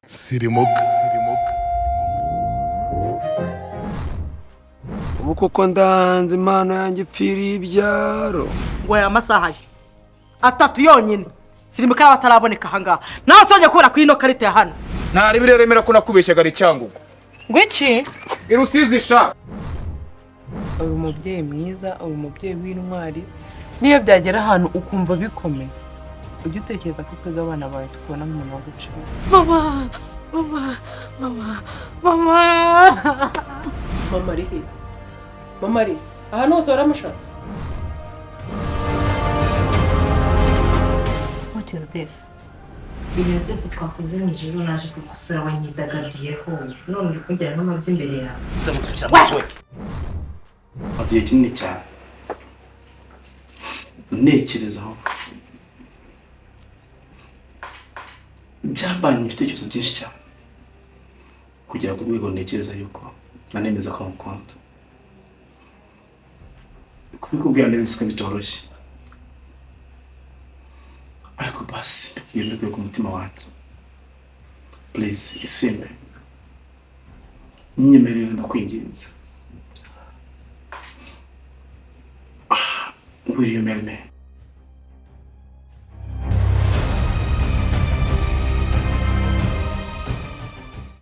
SIRIMUKA. ubu koko ndanze imana yanjye ipfiriye ibyaro ngo aya masaha ye atatu yonyine SIRIMUKA y'abataraboneka ahangaha nawe usonye kubera kuri ino karita ya hano ntari biremera ko nakubeshyaga ari cyangwa ngo iki irusizi sha uri umubyeyi mwiza, uri umubyeyi w'intwari. Niyo byagera ahantu ukumva bikomeye, ujye utekereza ko twebwe abana bawe tukubona nk'umuntu wo gucira. mama Mama ari he? Mama ari ahantu hose waramushatse? What is this? Ibintu byose twakoze mu ijoro naje kugusura wanyidagadiyeho none uri kujyana n'amabyi imbere yawe. Maze igihe kinini cyane ntekerezaho byambanye ibitekerezo byinshi cyane kugera ku rwego ntekereza yuko nanemeza ko mukunda kubikubwira neza ko bitoroshye ariko basi iyo mbikuye ku mutima wanjye please isimbe nyemerera ndakwinginze. Will you marry me?